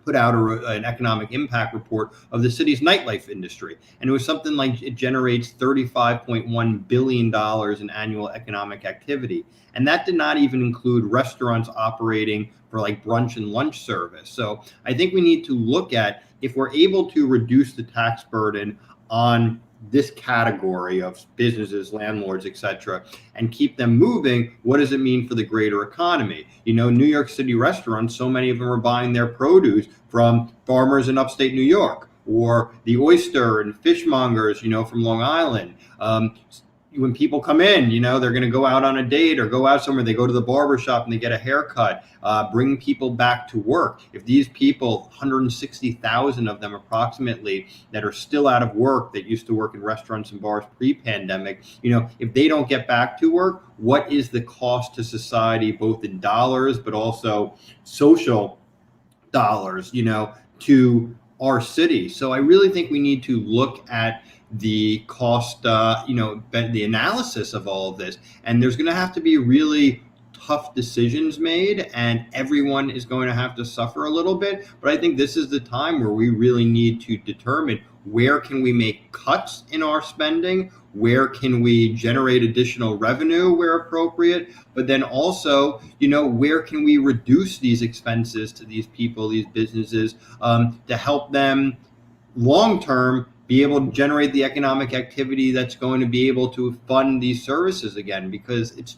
put out an economic impact report of the city's nightlife industry. And it was something like it generates $35.1 billion in annual economic activity. And that did not even include restaurants operating for like brunch and lunch service. So I think we need to look at if we're able to reduce the tax burden on this category of businesses, landlords, et cetera, and keep them moving, what does it mean for the greater economy? New York City restaurants, so many of them are buying their produce from farmers in upstate New York, or the oyster and fishmongers, from Long Island. When people come in, they're going to go out on a date or go out somewhere, they go to the barber shop and they get a haircut, bring people back to work. If these people, 160,000 of them approximately, that are still out of work, that used to work in restaurants and bars pre-pandemic, if they don't get back to work, what is the cost to society, both in dollars, but also social dollars, to our city? So I really think we need to look at the cost, the analysis of all of this. And there's going to have to be really tough decisions made, and everyone is going to have to suffer a little bit. But I think this is the time where we really need to determine where can we make cuts in our spending, where can we generate additional revenue where appropriate, but then also, where can we reduce these expenses to these people, these businesses, to help them long-term be able to generate the economic activity that's going to be able to fund these services again, because it's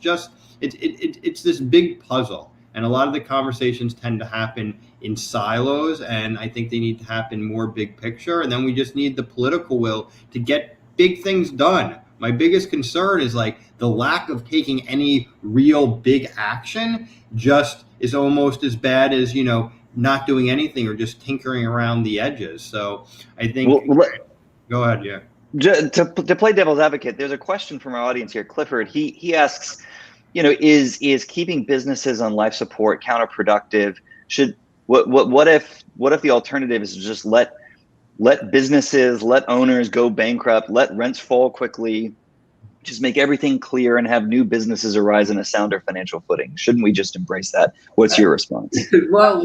this big puzzle. And a lot of the conversations tend to happen in silos, and I think they need to happen more big picture. And then we just need the political will to get big things done. My biggest concern is the lack of taking any real big action just is almost as bad as, not doing anything or just tinkering around the edges. So I think... Go ahead, yeah. To play devil's advocate, there's a question from our audience here. Clifford, he asks, is keeping businesses on life support counterproductive? What if the alternative is to just let businesses, let owners go bankrupt, let rents fall quickly, just make everything clear and have new businesses arise on a sounder financial footing? Shouldn't we just embrace that? What's your response? Well,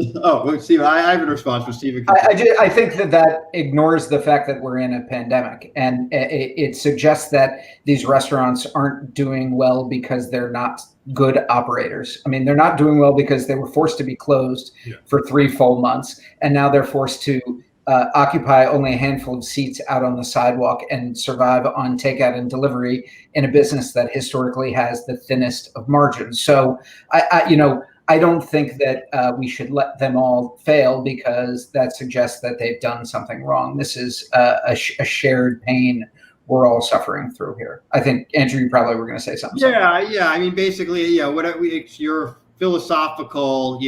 Steve, I have a response for Stephen. I think that ignores the fact that we're in a pandemic, and it suggests that these restaurants aren't doing well because they're not good operators. I mean, they're not doing well because they were forced to be closed for 3 full months, and now they're forced to occupy only a handful of seats out on the sidewalk and survive on takeout and delivery in a business that historically has the thinnest of margins. So I don't think that we should let them all fail, because that suggests that they've done something wrong. This is a shared pain we're all suffering through here. I think, Andrew, you probably were going to say something. Yeah. I mean, basically, it's your philosophical,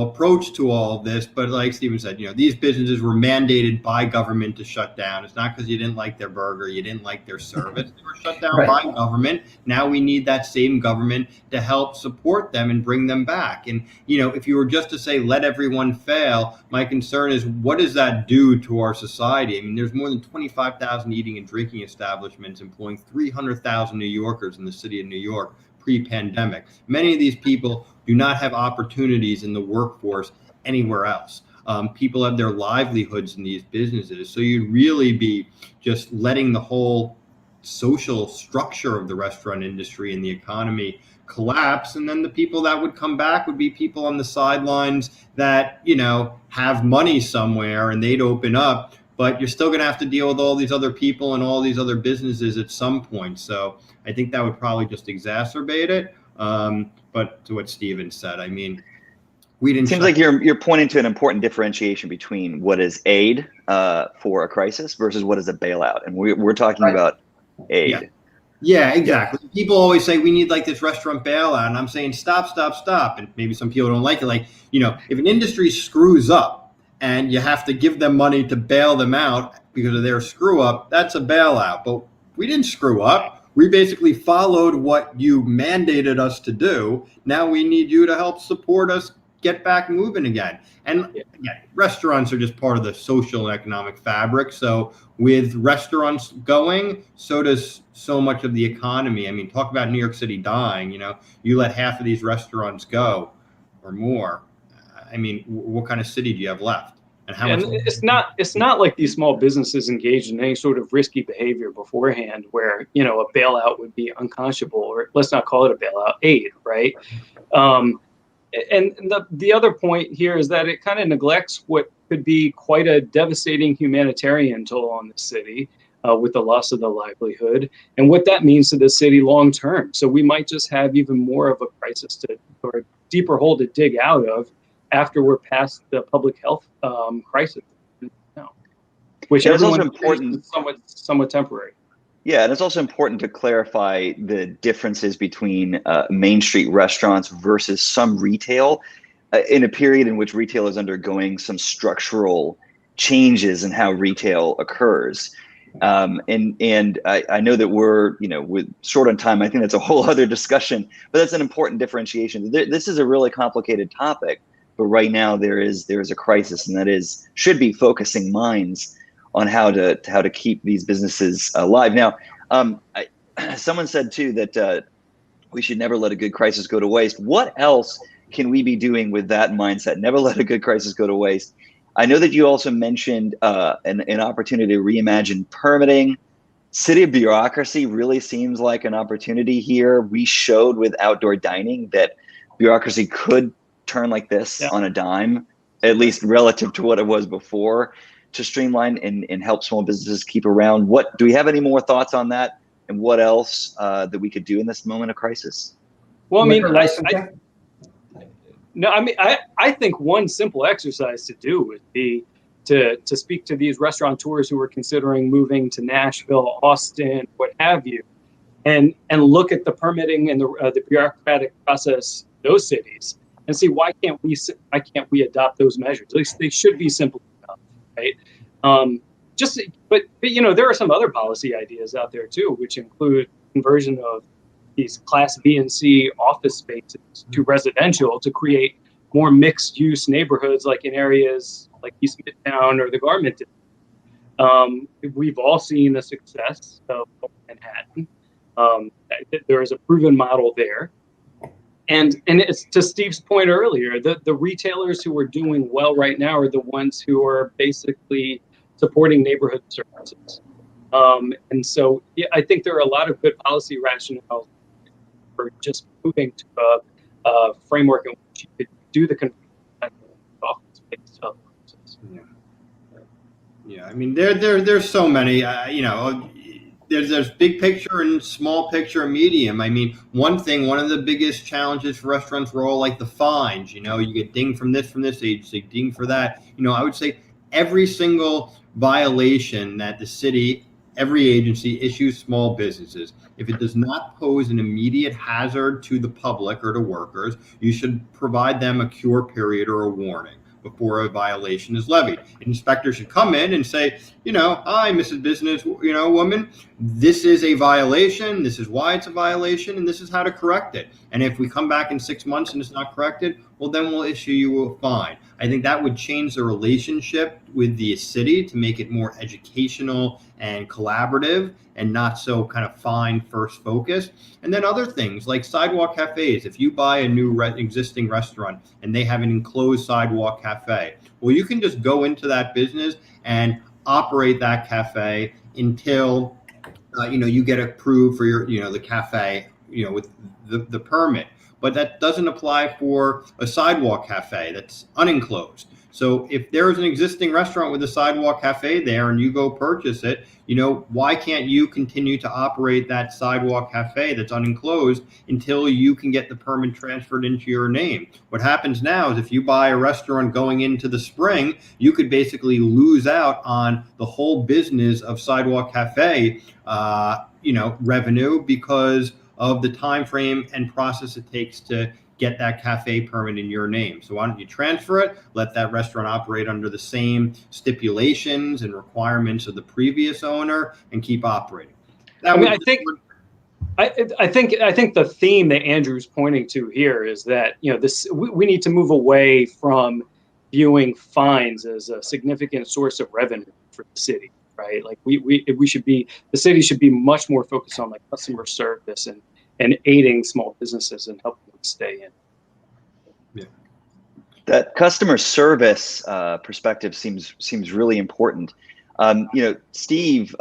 approach to all of this. But like Stephen said, these businesses were mandated by government to shut down. It's not because you didn't like their burger, you didn't like their service. They were shut down by government. Now we need that same government to help support them and bring them back. And, if you were just to say, let everyone fail, my concern is, what does that do to our society? I mean, there's more than 25,000 eating and drinking establishments employing 300,000 New Yorkers in the city of New York pre-pandemic. Many of these people do not have opportunities in the workforce anywhere else. People have their livelihoods in these businesses. So you'd really be just letting the whole social structure of the restaurant industry and the economy collapse. And then the people that would come back would be people on the sidelines that, have money somewhere, and they'd open up. But you're still going to have to deal with all these other people and all these other businesses at some point. So I think that would probably just exacerbate it. But to what Stephen said, I mean, we didn't. Seems like you're pointing to an important differentiation between what is aid for a crisis versus what is a bailout, and we're talking about aid. Yeah, exactly. Yeah. People always say we need like this restaurant bailout, and I'm saying stop. And maybe some people don't like it. Like, if an industry screws up and you have to give them money to bail them out because of their screw up, that's a bailout. But we didn't screw up. We basically followed what you mandated us to do. Now we need you to help support us get back moving again. And again, restaurants are just part of the social and economic fabric. So with restaurants going, so does so much of the economy. I mean, talk about New York City dying. You let half of these restaurants go or more. I mean, what kind of city do you have left? And how much? It's not like these small businesses engaged in any sort of risky behavior beforehand where, a bailout would be unconscionable, or let's not call it a bailout, aid, right? And the other point here is that it kind of neglects what could be quite a devastating humanitarian toll on the city with the loss of the livelihood and what that means to the city long term. So we might just have even more of a crisis or a deeper hole to dig out of after we're past the public health crisis, which everyone important, is somewhat temporary. Yeah, and it's also important to clarify the differences between Main Street restaurants versus some retail in a period in which retail is undergoing some structural changes in how retail occurs. And I know that we're with short on time. I think that's a whole other discussion, but that's an important differentiation. This is a really complicated topic. But right now there is a crisis, and that should be focusing minds on how to keep these businesses alive. Now, someone said too that we should never let a good crisis go to waste. What else can we be doing with that mindset? Never let a good crisis go to waste. I know that you also mentioned an opportunity to reimagine permitting. City bureaucracy really seems like an opportunity here. We showed with outdoor dining that bureaucracy could turn like this on a dime, at least relative to what it was before, to streamline and help small businesses keep around. Do we have any more thoughts on that, and what else that we could do in this moment of crisis? Well, I mean, I think one simple exercise to do would be to speak to these restaurateurs who are considering moving to Nashville, Austin, what have you, and look at the permitting and the bureaucratic process in those cities, and see why can't we adopt those measures? At least they should be simple enough, right? But there are some other policy ideas out there too, which include conversion of these Class B and C office spaces to residential to create more mixed use neighborhoods, like in areas like East Midtown or the Garment District. We've all seen the success of Manhattan. There is a proven model there. And it's to Steve's point earlier, the retailers who are doing well right now are the ones who are basically supporting neighborhood services. And so I think there are a lot of good policy rationales for just moving to a framework in which you could do the office-based services. Yeah. I mean, there's so many. There's big picture and small picture and medium. I mean, one of the biggest challenges for restaurants were all like the fines. You get dinged from this agency, dinged for that. I would say every single violation that the city, every agency issues small businesses, if it does not pose an immediate hazard to the public or to workers, you should provide them a cure period or a warning before a violation is levied. An inspector should come in and say, hi, Mrs. Business, woman, this is a violation. This is why it's a violation, and this is how to correct it. And if we come back in 6 months and it's not corrected, well, then we'll issue you a fine. I think that would change the relationship with the city to make it more educational and collaborative and not so kind of fine first focused. And then other things like sidewalk cafes. If you buy a new existing restaurant and they have an enclosed sidewalk cafe, well, you can just go into that business and operate that cafe until you get approved for your the cafe with the permit. But that doesn't apply for a sidewalk cafe that's unenclosed. So if there is an existing restaurant with a sidewalk cafe there and you go purchase it, why can't you continue to operate that sidewalk cafe that's unenclosed until you can get the permit transferred into your name? What happens now is if you buy a restaurant going into the spring, you could basically lose out on the whole business of sidewalk cafe, revenue because of the time frame and process it takes to get that cafe permit in your name. So why don't you transfer it, let that restaurant operate under the same stipulations and requirements of the previous owner and keep operating. I think the theme that Andrew's pointing to here is that, we need to move away from viewing fines as a significant source of revenue for the city, right? Like the city should be much more focused on like customer service and aiding small businesses and helping them stay in. Yeah. That customer service perspective seems really important. Steve,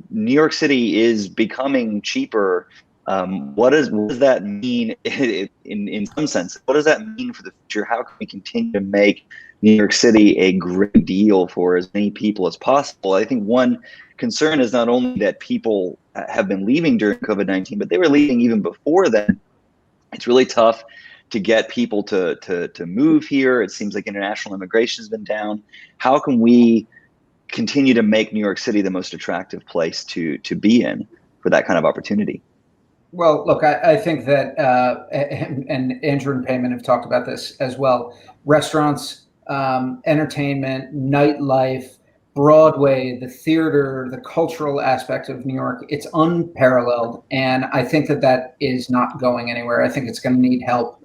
New York City is becoming cheaper. What does that mean in some sense? What does that mean for the future? How can we continue to make New York City a great deal for as many people as possible? I think one concern is not only that people have been leaving during COVID-19, but they were leaving even before then. It's really tough to get people to move here. It seems like international immigration has been down. How can we continue to make New York City the most attractive place to be in for that kind of opportunity? Well, look, I think that, and Andrew and Paimaan have talked about this as well, restaurants, entertainment, nightlife, Broadway, the theater, the cultural aspect of New York, it's unparalleled. And I think that is not going anywhere. I think it's going to need help,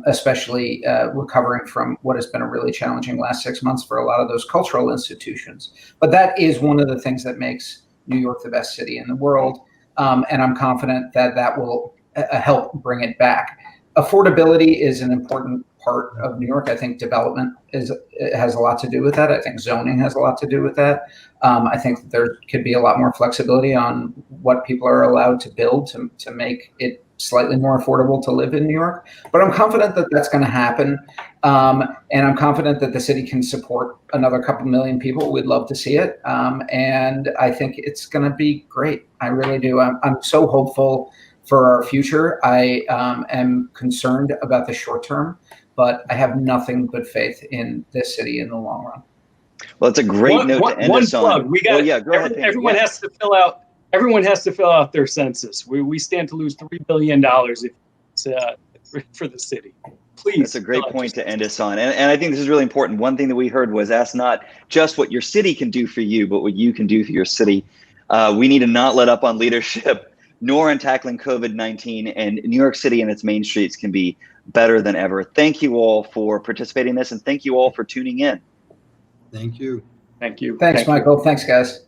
especially recovering from what has been a really challenging last 6 months for a lot of those cultural institutions. But that is one of the things that makes New York the best city in the world. And I'm confident that will help bring it back. Affordability is an important part of New York. I think development has a lot to do with that. I think zoning has a lot to do with that. I think that there could be a lot more flexibility on what people are allowed to build to make it slightly more affordable to live in New York. But I'm confident that that's going to happen. And I'm confident that the city can support another couple million people. We'd love to see it. And I think it's going to be great. I really do. I'm so hopeful for our future. I am concerned about the short term, but I have nothing but faith in this city in the long run. Well, it's a great note to end us on. We got. Oh, yeah, go ahead. Everyone has to fill out. Everyone has to fill out their census. We stand to lose $3 billion for the city. Please. That's a great point to end us on. And I think this is really important. One thing that we heard was ask not just what your city can do for you, but what you can do for your city. We need to not let up on leadership, nor on tackling COVID-19. And New York City and its main streets can be better than ever. Thank you all for participating in this, and thank you all for tuning in. Thank you. Thank you. Thanks, Michael. Thanks, guys.